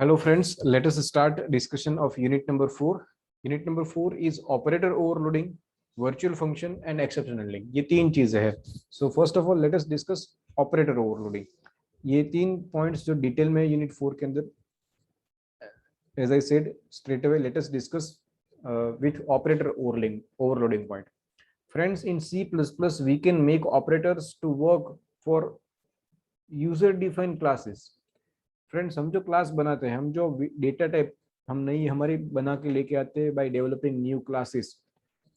Hello friends, let us start discussion of unit number 4. Unit number 4 is operator overloading, virtual function and exception handling. ये तीन चीजें हैं. So first of all let us discuss operator overloading. ये तीन points जो detail में unit 4 के अंदर, as I said straight away let us discuss with operator overloading point. Friends, in C++ we can make operators to work for user defined classes. Friends, हम जो class बनाते हैं, हम जो डेटा टाइप हम नई हमारी बना के लेके आते हैं बाय डेवलपिंग न्यू क्लासेस,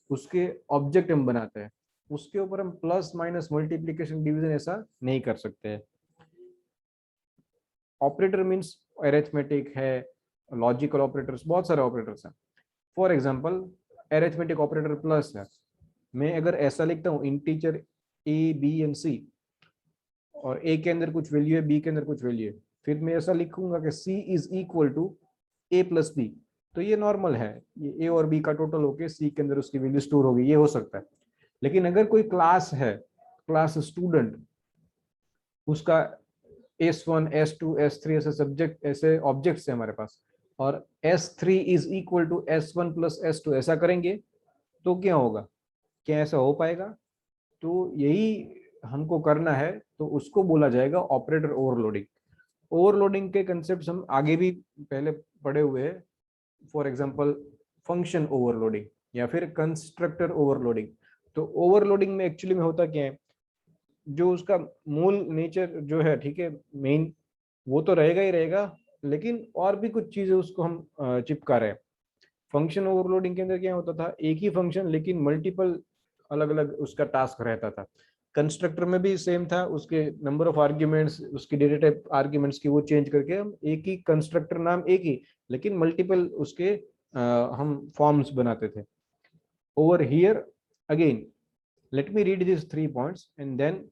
उसके ऑब्जेक्ट हम बनाते हैं, उसके ऊपर हम प्लस माइनस मल्टीप्लिकेशन डिवीजन ऐसा नहीं कर सकते हैं. ऑपरेटर मीन्स अरिथमेटिक है, लॉजिकल ऑपरेटर्स, बहुत सारे ऑपरेटर्स हैं. For example arithmetic operator plus है. मैं अगर ऐसा लिखता हूँ इंटीजर ए बी एंड सी, और ए के अंदर कुछ वैल्यू है, बी के अंदर कुछ वैल्यू है, फिर मैं ऐसा लिखूंगा कि c is equal to a plus B, तो ये नॉर्मल है, ये a और b का टोटल होके c के अंदर उसकी वैल्यू स्टोर होगी, ये हो सकता है. लेकिन अगर कोई क्लास है, क्लास स्टूडेंट, उसका s1 s2 s3 ऐसे सब्जेक्ट, ऐसे ऑब्जेक्ट्स है हमारे पास, और s3 is equal to s1 plus s2 ऐसा करेंगे तो क्या होगा? क्या ऐसा हो पाएगा? तो यही हमको करना है, तो उसको बोला जाएगा ऑपरेटर ओवरलोडिंग. ओवरलोडिंग के कंसेप्ट हम आगे भी पहले पढ़े हुए हैं. फॉर एग्जांपल फंक्शन ओवरलोडिंग या फिर कंस्ट्रक्टर ओवरलोडिंग. तो ओवरलोडिंग में एक्चुअली में होता क्या है, जो उसका मूल नेचर जो है, ठीक है, मेन वो तो रहेगा ही रहेगा, लेकिन और भी कुछ चीजें उसको हम चिपका रहे हैं. फंक्शन ओवरलोडिंग के अंदर क्या होता था, एक ही फंक्शन लेकिन मल्टीपल अलग अलग उसका टास्क रहता था. कंस्ट्रक्टर में भी सेम था, उसके नंबर ऑफ आर्ग्यूमेंट्स, उसकी डेटा टाइप आर्ग्यूमेंट्स की वो चेंज करके हम एक ही कंस्ट्रक्टर नाम एक ही, लेकिन मल्टीपल उसके हम फॉर्म्स बनाते थे. Over here again let me read this 3 points and then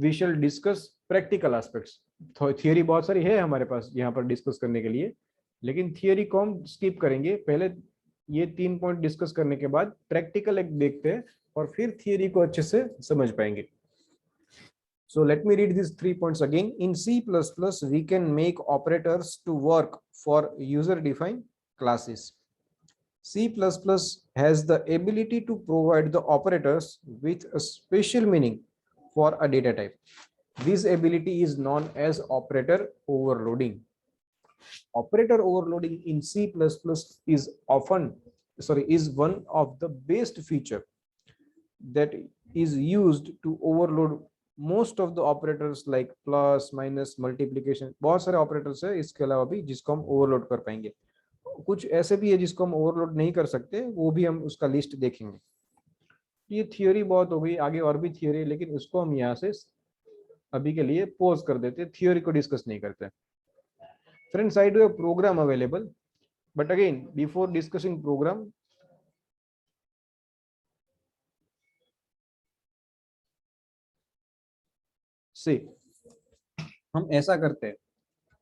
we shall discuss practical aspects. Theory बहुत सारी है हमारे पास यहाँ पर डिस्कस करने के लिए, लेकिन थियोरी को हम स्किप करेंगे. पहले ये 3 पॉइंट डिस्कस करने के बाद प्रैक्टिकल एक देखते हैं, और फिर थियोरी को अच्छे से समझ पाएंगे. So let me read these 3 points again. In C++, we can make operators to work for user-defined classes. C++ has the ability to provide the operators with a special meaning for a data type. This ability is known as operator overloading. Operator overloading in C++ is one of the best feature that is used to overload most of the operators like plus minus multiplication. बहुत सारे operators है इसके अलावा भी जिसको हम overload कर पाएंगे. कुछ ऐसे भी है जिसको हम ओवरलोड नहीं कर सकते, वो भी हम उसका लिस्ट देखेंगे. ये थियोरी बहुत हो गई, आगे और भी थियोरी, लेकिन उसको हम यहाँ से अभी के लिए पॉज कर देते, थियोरी को डिस्कस नहीं करते. Friends, I do have program available, but again before discussing program, से हम ऐसा करते हैं,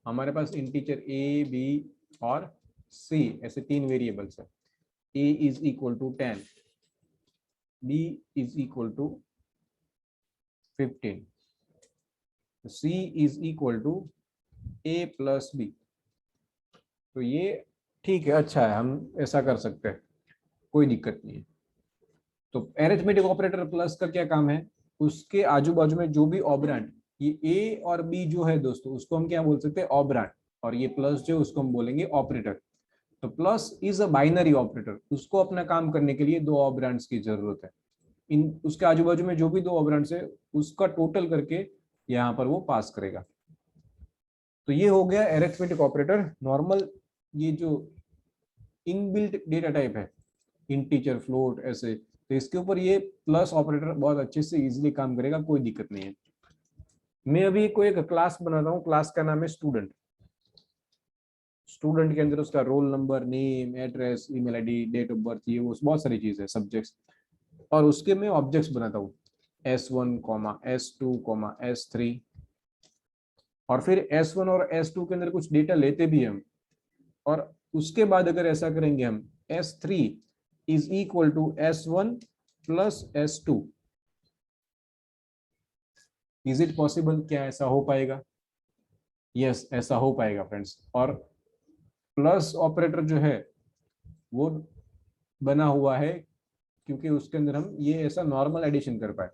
हमारे पास इंटीजर ए बी और सी ऐसे तीन वेरिएबल्स है. A is equal to 10, B is equal to 15, C is equal to A plus B. तो ये ठीक है, अच्छा है, हम ऐसा कर सकते हैं, कोई दिक्कत नहीं है. तो अरिथमेटिक ऑपरेटर प्लस का क्या काम है, उसके आजू बाजू में जो भी ऑपरेंड, ये ए और बी जो है दोस्तों, उसको हम क्या बोल सकते हैं, ऑपरेंड, और ये प्लस जो उसको हम बोलेंगे ऑपरेटर. तो plus is a binary operator, उसको अपना काम करने के लिए दो ऑपरेंड्स की जरूरत है. इन उसके आजू बाजू में जो भी दो ऑपरेंड्स है उसका टोटल करके यहाँ पर वो पास करेगा. तो ये हो गया अरिथमेटिक ऑपरेटर नॉर्मल. ये जो इनबिल्ट डेटा टाइप है, इंटीजर फ्लोट ऐसे, तो इसके ऊपर ये प्लस ऑपरेटर बहुत अच्छे से इजीली काम करेगा, कोई दिक्कत नहीं है. मैं अभी कोई एक क्लास बना रहा हूँ, क्लास का नाम है स्टूडेंट. स्टूडेंट के अंदर उसका roll number, name, address, email ID, date of birth, ये वो बहुत सारी चीज है, सब्जेक्ट्स, और उसके मैं ऑब्जेक्ट्स बनाता हूँ S1, S2, S3, और फिर S1 और S2 के अंदर कुछ डेटा लेते भी हम, और उसके बाद अगर ऐसा करेंगे हम S3 is equal to S1 plus S2. Is it possible? क्या ऐसा हो पाएगा? यस, ऐसा हो पाएगा फ्रेंड्स। और प्लस ऑपरेटर जो है वो बना हुआ है क्योंकि उसके अंदर हम ये ऐसा नॉर्मल एडिशन कर पाए,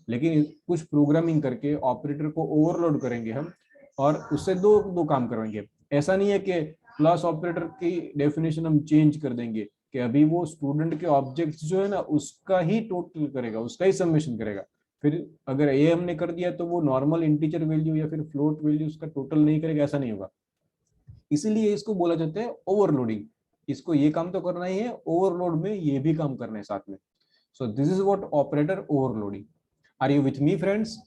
लेकिन कुछ प्रोग्रामिंग करके ऑपरेटर को ओवरलोड करेंगे हम और उससे दो दो काम करवाएंगे। ऐसा नहीं है कि प्लस ऑपरेटर की डेफिनेशन हम चेंज कर देंगे कि अभी वो स्टूडेंट के ऑब्जेक्ट्स जो है ना उसका ही टोटल करेगा, उसका ही समेशन करेगा। फिर अगर ये हमने कर दिया तो वो नॉर्मल इंटीजर वैल्यू या फिर फ्लोट वैल्यू उसका टोटल नहीं करेगा, ऐसा नहीं होगा। इसीलिए इसको बोला जाता है ओवरलोडिंग। इसको ये काम तो करना ही है, ओवरलोड में ये भी काम करना है साथ में। So this is what operator overloading. Are you with me friends?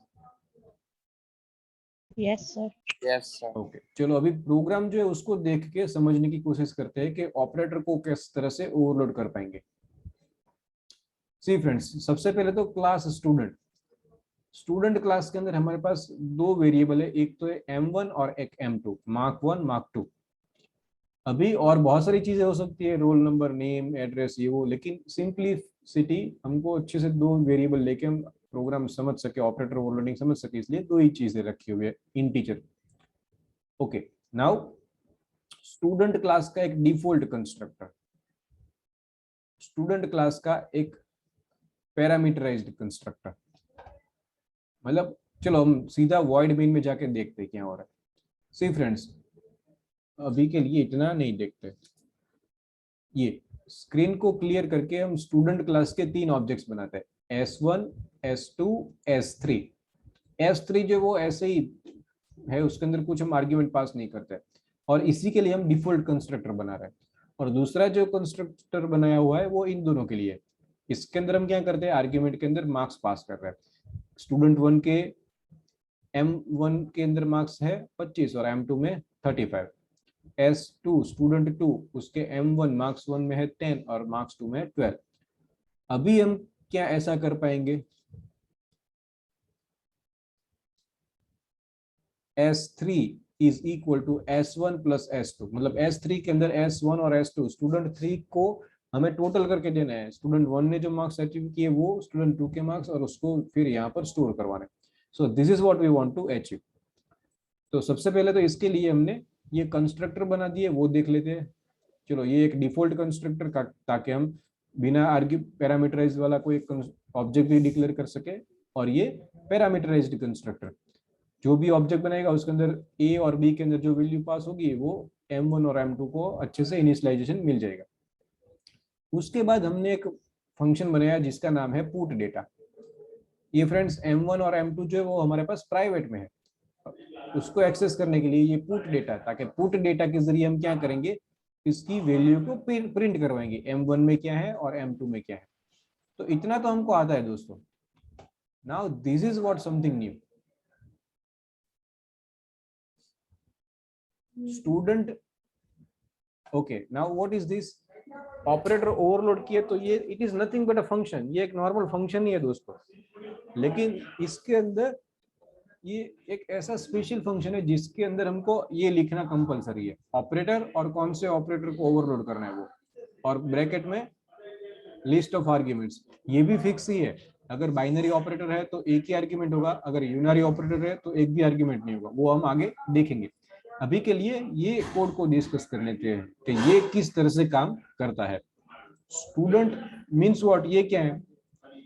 Yes sir. Yes sir. Okay, चलो अभी प्रोग्राम जो है उसको देख के समझने की कोशिश करते हैं कि ऑपरेटर को किस तरह से ओवरलोड कर पाएंगे। सी फ्रेंड्स, सबसे पहले तो क्लास स्टूडेंट। स्टूडेंट क्लास के अंदर हमारे पास दो वेरिएबल है, एक तो है M1 और एक M2, मार्क 1 मार्क 2। अभी और बहुत सारी चीजें हो सकती है, रोल नंबर, नेम, एड्रेस, ये वो, लेकिन सिंपलिसिटी हमको अच्छे से दो वेरिएबल लेके हम प्रोग्राम समझ सके, ऑपरेटर ओवरलोडिंग समझ सके, इसलिए दो ही चीजें रखी हुई है integer. Okay, now student class का एक डिफॉल्ट कंस्ट्रक्टर, स्टूडेंट क्लास का एक पैरामीटराइज्ड कंस्ट्रक्टर। मतलब चलो हम सीधा वॉइड मेन में जाके देखते हैं क्या हो रहा है। सी फ्रेंड्स, अभी के लिए इतना नहीं देखते, ये स्क्रीन को क्लियर करके हम स्टूडेंट क्लास के तीन ऑब्जेक्ट्स बनाते हैं, S1, S2, S3। S3 जो वो ऐसे ही है, उसके अंदर कुछ हम आर्ग्यूमेंट पास नहीं करते, और इसी के लिए हम डिफॉल्ट कंस्ट्रक्टर बना रहे हैं। और दूसरा जो कंस्ट्रक्टर बनाया हुआ है वो इन दोनों के लिए। इसके अंदर हम क्या करते हैं, आर्ग्यूमेंट के अंदर मार्क्स पास कर रहे हैं। स्टूडेंट 1 के M1 के अंदर मार्क्स है 25 और M2 में 35। S2 स्टूडेंट 2, उसके M1 मार्क्स 1 में है 10 और मार्क्स 2 में है 12। अभी हम क्या ऐसा कर पाएंगे, S3 is equal to S1 plus S2, मतलब S3 के अंदर S1 और S2, स्टूडेंट 3 को हमें टोटल करके देना है। स्टूडेंट 1 ने जो मार्क्स अचीव किए वो स्टूडेंट 2 के मार्क्स, और उसको फिर यहाँ पर स्टोर करवाना है। So this is what we want to achieve. तो सबसे पहले तो इसके लिए हमने ये कंस्ट्रक्टर बना दिए, वो देख लेते हैं। चलो, ये एक डिफॉल्ट कंस्ट्रक्टर का, ताकि हम बिना आर्ग्यू पैरामीटराइज वाला कोई ऑब्जेक्ट भी डिक्लेयर कर सके। और ये पैरामीटराइज्ड कंस्ट्रक्टर, जो भी ऑब्जेक्ट बनाएगा उसके अंदर ए और बी के अंदर जो वैल्यू पास होगी वो M1 और M2 को अच्छे से इनिशियलाइजेशन मिल जाएगा। उसके बाद हमने एक फंक्शन बनाया जिसका नाम है पुट डेटा। ये फ्रेंड्स M1 और M2 जो है वो हमारे पास प्राइवेट में है, उसको एक्सेस करने के लिए ये पुट डेटा, ताकि पुट डेटा के जरिए हम क्या करेंगे, इसकी वैल्यू को प्रिंट करवाएंगे, M1 में क्या है और M2 में क्या है। तो इतना तो हमको आता है दोस्तों। Now this is what something new. Student, okay, now what is this, operator overload किया तो ये it is nothing but a function, ये एक नॉर्मल फंक्शन ही है दोस्तों। लेकिन इसके अंदर ये एक ऐसा स्पेशल फंक्शन है जिसके अंदर हमको ये लिखना कंपलसरी है, ऑपरेटर और कौन से ऑपरेटर को ओवरलोड करना है वो, और ब्रैकेट में लिस्ट ऑफ आर्ग्यूमेंट्स। ये भी फिक्स ही है, अगर बाइनरी ऑपरेटर है तो एक ही आर्ग्यूमेंट होगा, अगर यूनरी ऑपरेटर है तो एक भी आर्ग्यूमेंट नहीं होगा, वो हम आगे देखेंगे। अभी के लिए ये कोड को डिस्कस कर लेते हैं कि ये किस तरह से काम करता है। स्टूडेंट मीन्स व्हाट, ये क्या है,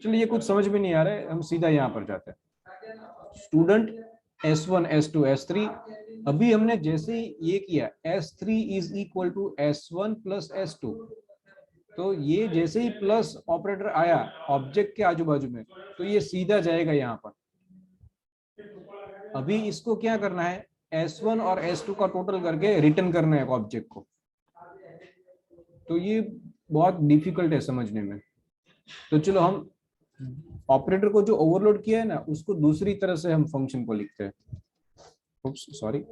चलिए ये कुछ समझ में नहीं आ रहा है, हम सीधा यहाँ पर जाते हैं। स्टूडेंट S1, S2, S3, अभी हमने जैसे ही ये किया S3 is equal to S1 plus S2, तो ये जैसे ही प्लस ऑपरेटर आया ऑब्जेक्ट के आजू बाजू में तो ये सीधा जाएगा यहाँ पर। अभी इसको क्या करना है, S1 और S2 का टोटल करके रिटर्न करना है ऑब्जेक्ट को। तो ये बहुत डिफिकल्ट है समझने में। तो चलो हम ऑपरेटर को जो ओवरलोड किया है ना उसको दूसरी तरह से हम फंक्शन को लिखते हैं। सॉरी,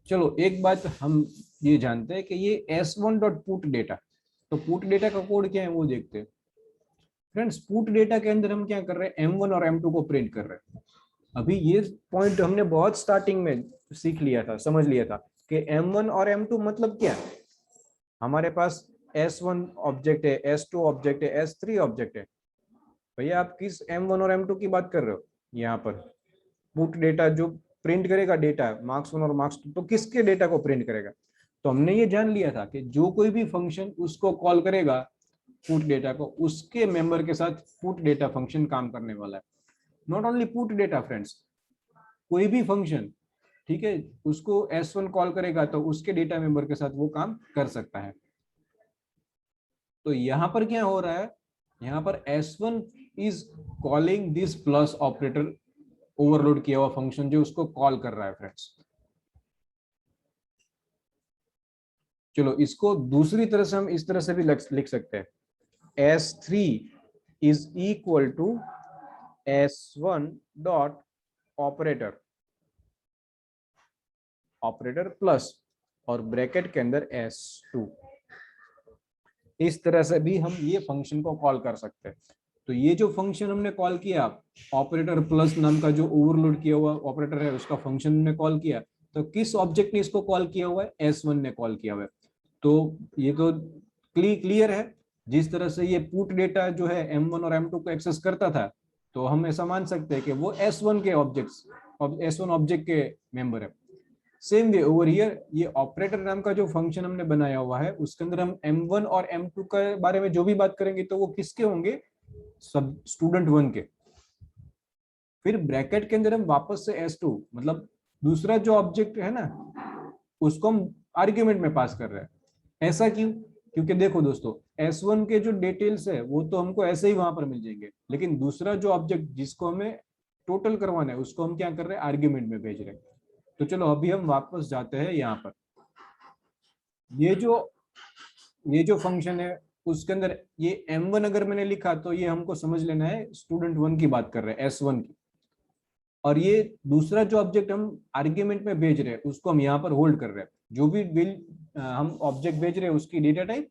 चलो एक बात हम ये जानते हैं कि ये S1 डॉट पुट डेटा, तो पुट डेटा का कोड क्या है वो देखते हैं। फ्रेंड्स, पुट डेटा के अंदर हम क्या कर रहे हैं, M1 और M2 को प्रिंट कर रहे हैं। अभी ये पॉइंट हमने बहुत स्टार्टिंग में सीख लिया था, समझ लिया था कि M1 और M2 मतलब क्या है। हमारे पास S1 ऑब्जेक्ट है, S2 ऑब्जेक्ट है, S3 ऑब्जेक्ट है। भैया आप किस M1 और M2 की बात कर रहे हो? यहाँ पर पुट डेटा जो प्रिंट करेगा डेटा मार्क्स 1 और मार्क्स 2, तो किसके डेटा को प्रिंट करेगा? तो हमने ये जान लिया था कि जो कोई भी फंक्शन उसको कॉल करेगा पुट डेटा को, उसके मेंबर के साथ पुट डेटा फंक्शन काम करने वाला है। Not only put data friends, कोई भी फंक्शन, ठीक है, उसको S1 कॉल करेगा तो उसके डेटा मेंबर के साथ वो काम कर सकता है। तो यहां पर क्या हो रहा है, यहाँ पर S1 is calling this plus operator, overload किया हुआ फंक्शन जो उसको कॉल कर रहा है फ्रेंड्स। चलो इसको दूसरी तरह से हम इस तरह से भी लिख सकते हैं, S3 is equal to S1 dot operator, operator plus और ब्रैकेट के अंदर S2। इस तरह से भी हम ये फंक्शन को कॉल कर सकते हैं। तो ये जो फंक्शन हमने कॉल किया, ऑपरेटर प्लस नाम का जो ओवरलोड किया हुआ ऑपरेटर है उसका फंक्शन ने कॉल किया, तो किस ऑब्जेक्ट ने इसको कॉल किया हुआ है? S1 ने कॉल किया हुआ है। तो ये तो क्लियर है। जिस तरह से ये पुट डेटा जो है M1 और M2 को एक्सेस करता था, तो हम ऐसा मान सकते हैं कि वो S1 के S1 ऑब्जेक्ट के मेंबर है। सेम वे ओवर हियर, ये ऑपरेटर नाम का जो फंक्शन हमने बनाया हुआ है उसके अंदर हम M1 और M2 के बारे में जो भी बात करेंगे तो वो किसके होंगे? सब स्टूडेंट 1 के। फिर ब्रैकेट के अंदर हम वापस से S2 मतलब दूसरा जो ऑब्जेक्ट है ना उसको हम आर्ग्यूमेंट में पास कर रहे हैं। ऐसा क्यों? क्योंकि देखो दोस्तों, S1 के जो डिटेल्स है वो तो हमको ऐसे ही वहां पर मिल जाएंगे, लेकिन दूसरा जो ऑब्जेक्ट जिसको हमें टोटल करवाना है उसको हम क्या कर रहे हैं? आर्ग्यूमेंट में भेज रहे हैं। तो चलो अभी हम वापस जाते हैं यहाँ पर। ये जो फंक्शन है उसके अंदर ये M1 अगर मैंने लिखा तो ये हमको समझ लेना है स्टूडेंट 1 की बात कर रहे हैं, S1 की। और ये दूसरा जो ऑब्जेक्ट हम आर्ग्यूमेंट में भेज रहे हैं उसको हम यहाँ पर होल्ड कर रहे हैं। जो भी हम ऑब्जेक्ट भेज रहे हैं उसकी डेटा टाइप,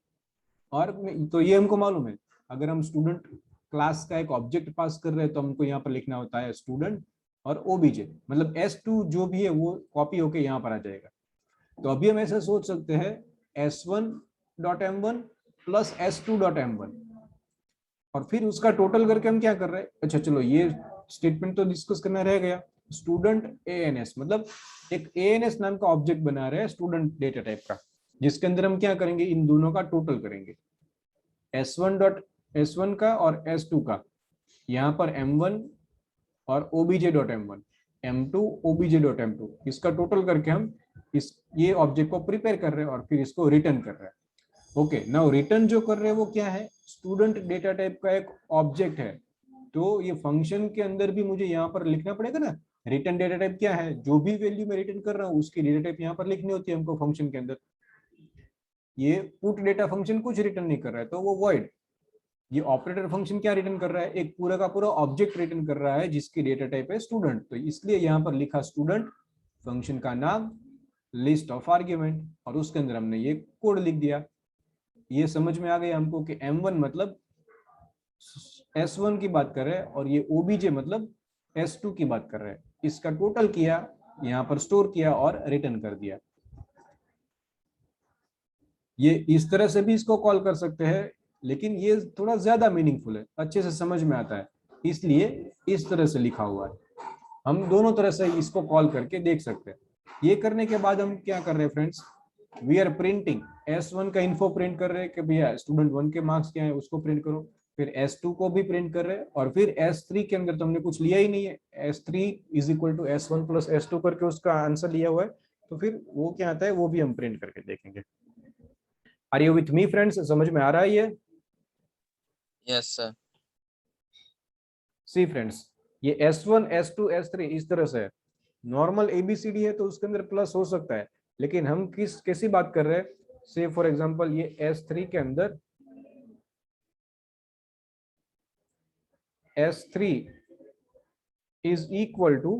और तो ये हमको मालूम है, अगर हम स्टूडेंट क्लास का एक ऑब्जेक्ट पास कर रहे हैं तो हमको यहाँ पर लिखना होता है स्टूडेंट और ओबीजे, मतलब S2 जो भी है वो कॉपी होके यहाँ पर आ जाएगा। तो अभी हम ऐसा सोच सकते हैं S1.M1 प्लस S2.M1, और फिर उसका टोटल करके हम क्या कर रहे हैं? अच्छा चलो ये स्टेटमेंट तो डिस्कस करना रह गया। स्टूडेंट ANS मतलब एक ANS नाम का ऑब्जेक्ट बना रहे हैं स्टूडेंट डेटा टाइप का, जिसके अंदर हम क्या करेंगे? इन दोनों का टोटल करेंगे, S1 का और S2 का। यहाँ पर M1 और obj.m1, M2 obj.m2, इसका टोटल करके हम इस ये ऑब्जेक्ट को प्रिपेयर कर रहे हैं और फिर इसको रिटर्न कर रहे हैं। ओके, नाउ रिटर्न जो कर रहे हैं वो क्या है? स्टूडेंट डेटा टाइप का एक ऑब्जेक्ट है। तो ये फंक्शन के अंदर भी मुझे यहाँ पर लिखना पड़ेगा ना, रिटर्न डेटा टाइप क्या है? जो भी वैल्यू मैं रिटर्न कर रहा हूँ उसकी डेटा टाइप यहाँ पर लिखनी होती है हमको फंक्शन के अंदर। ये पुट डेटा फंक्शन कुछ रिटर्न नहीं कर रहा है तो वो वॉइड। ये ऑपरेटर फंक्शन क्या रिटर्न कर रहा है? एक पूरा का पूरा ऑब्जेक्ट रिटर्न कर रहा है जिसकी डेटा टाइप है स्टूडेंट। तो इसलिए यहाँ पर लिखा स्टूडेंट, फंक्शन का नाम, लिस्ट ऑफ आर्ग्यूमेंट, और उसके अंदर हमने ये कोड लिख दिया। ये समझ में आ गया हमको कि M1 मतलब S1 की बात कर रहे हैं और ये OBJ मतलब S2 की बात कर रहे हैं। इसका टोटल किया, यहाँ पर स्टोर किया और रिटर्न कर दिया। ये इस तरह से भी इसको कॉल कर सकते हैं, लेकिन ये थोड़ा ज्यादा मीनिंगफुल है, अच्छे से समझ में आता है, इसलिए इस तरह से लिखा हुआ है। हम दोनों तरह से इसको कॉल करके देख सकते हैं। ये करने के बाद हम क्या कर रहे हैं friends? We are printing S1 का इन्फो प्रिंट कर रहे हैं कि भैया स्टूडेंट 1 के मार्क्स क्या है उसको प्रिंट करो। फिर S2 को भी प्रिंट कर रहे हैं, और फिर S3 के अंदर तो हमने कुछ लिया ही नहीं है, S3 is equal to S1 plus S2 करके उसका आंसर लिया हुआ है। तो फिर वो क्या आता है वो भी हम प्रिंट करके देखेंगे। Are you with me friends? समझ में आ रहा है ये? Yes sir. सी फ्रेंड्स, ये S1 S2 S3 इस तरह से है। नॉर्मल ABCD है तो उसके अंदर प्लस हो सकता है, लेकिन हम कैसी बात कर रहे हैं? से फॉर एग्जांपल ये S3 के अंदर S3 is equal to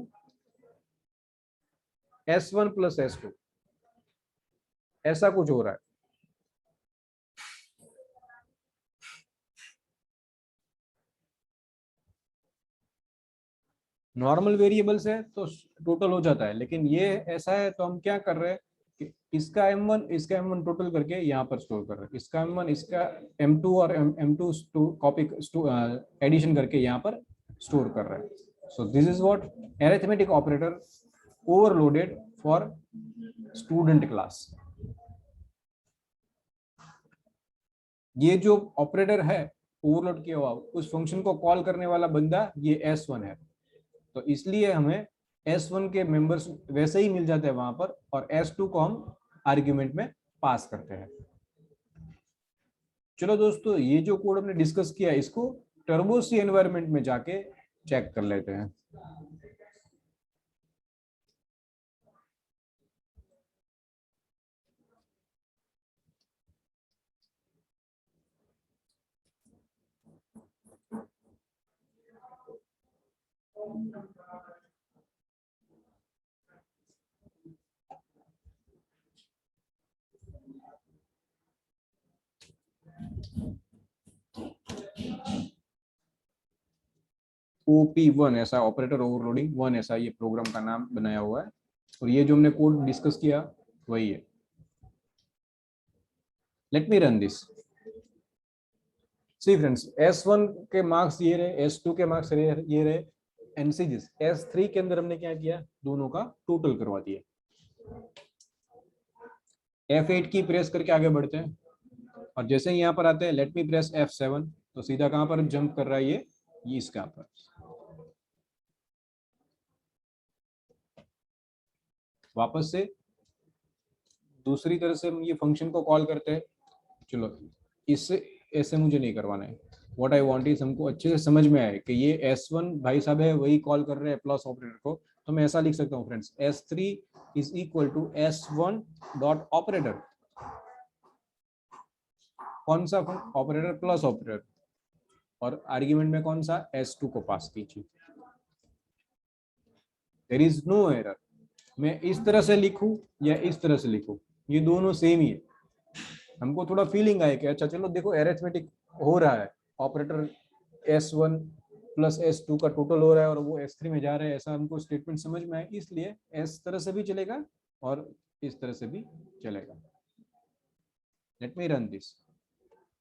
S1 plus S2, ऐसा कुछ हो रहा है। नॉर्मल वेरिएबल्स है तो टोटल हो जाता है, लेकिन ये ऐसा है तो हम क्या कर रहे हैं? कि इसका M1 टोटल करके यहाँ पर स्टोर कर रहा है, इसका M1 इसका M2 और M2 कॉपी एडिशन करके यहाँ पर स्टोर कर रहा है. So this is what arithmetic operator overloaded for student class. ये जो ऑपरेटर है ओवरलोड किया हुआ, उस फंक्शन को कॉल करने वाला बंदा ये S1 है. तो इसलिए हमें S1 के मेंबर्स वैसे ही मिल जाते हैं वहां पर, और S2 को हम आर्ग्यूमेंट में पास करते हैं. चलो दोस्तों, ये जो कोड हमने डिस्कस किया इसको टर्बो सी एनवायरनमेंट में जाके चेक कर लेते हैं. OP1 ऐसा ऑपरेटर ओवरलोडिंग 1 ऐसा ये प्रोग्राम का नाम बनाया हुआ है, और ये जो हमने कोड डिस्कस किया वही है. Let me run this. See friends, S1 के मार्क्स ये रहे, S2 के मार्क्स ये रहे, एनसीजीस S3 के अंदर हमने क्या किया, दोनों का टोटल करवा दिया. F8 की प्रेस करके आगे बढ़ते हैं, और जैसे ही यहाँ पर आते हैं लेट मी प्रेस F7, तो सीधा कहां पर जंप कर रहा है ये इसका पर. वापस से दूसरी तरह से हम ये फंक्शन को कॉल करते हैं. चलो इससे ऐसे मुझे नहीं करवाना है. व्हाट आई वांट इज हमको अच्छे से समझ में आए कि ये S1 भाई साहब है वही कॉल कर रहे हैं प्लस ऑपरेटर को. तो मैं ऐसा लिख सकता हूँ friends, S3 is equal to S1 dot operator. कौन सा ऑपरेटर, प्लस ऑपरेटर, और आर्ग्यूमेंट में कौन सा S2 को पास कीजिए. There is no error. मैं इस तरह से लिखूं या इस तरह से लिखूं, ये दोनों सेम ही है. हमको थोड़ा फीलिंग आए कि अच्छा चलो देखो अरिथमेटिक हो रहा है, ऑपरेटर S1 प्लस S2 का टोटल हो रहा है और वो S3 में जा रहा है, ऐसा हमको स्टेटमेंट समझ में आए, इसलिए इस तरह से भी चलेगा और इस तरह से भी चलेगा. Let me run this.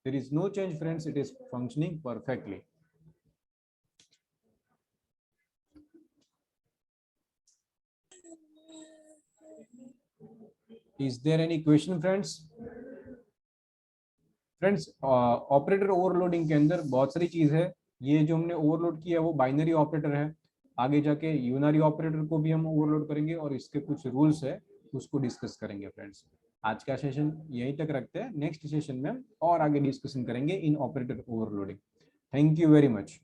There is no change friends, it is functioning perfectly. Is there any question friends? Friends, operator overloading के अंदर बहुत सारी चीज है. ये जो हमने ओवरलोड किया वो बाइनरी ऑपरेटर है. आगे जाके यूनरी ऑपरेटर को भी हम ओवरलोड करेंगे और इसके कुछ रूल्स है उसको डिस्कस करेंगे. फ्रेंड्स, आज का सेशन यहीं तक रखते हैं. नेक्स्ट सेशन में हम और आगे डिस्कशन करेंगे इन operator overloading. Thank you very much.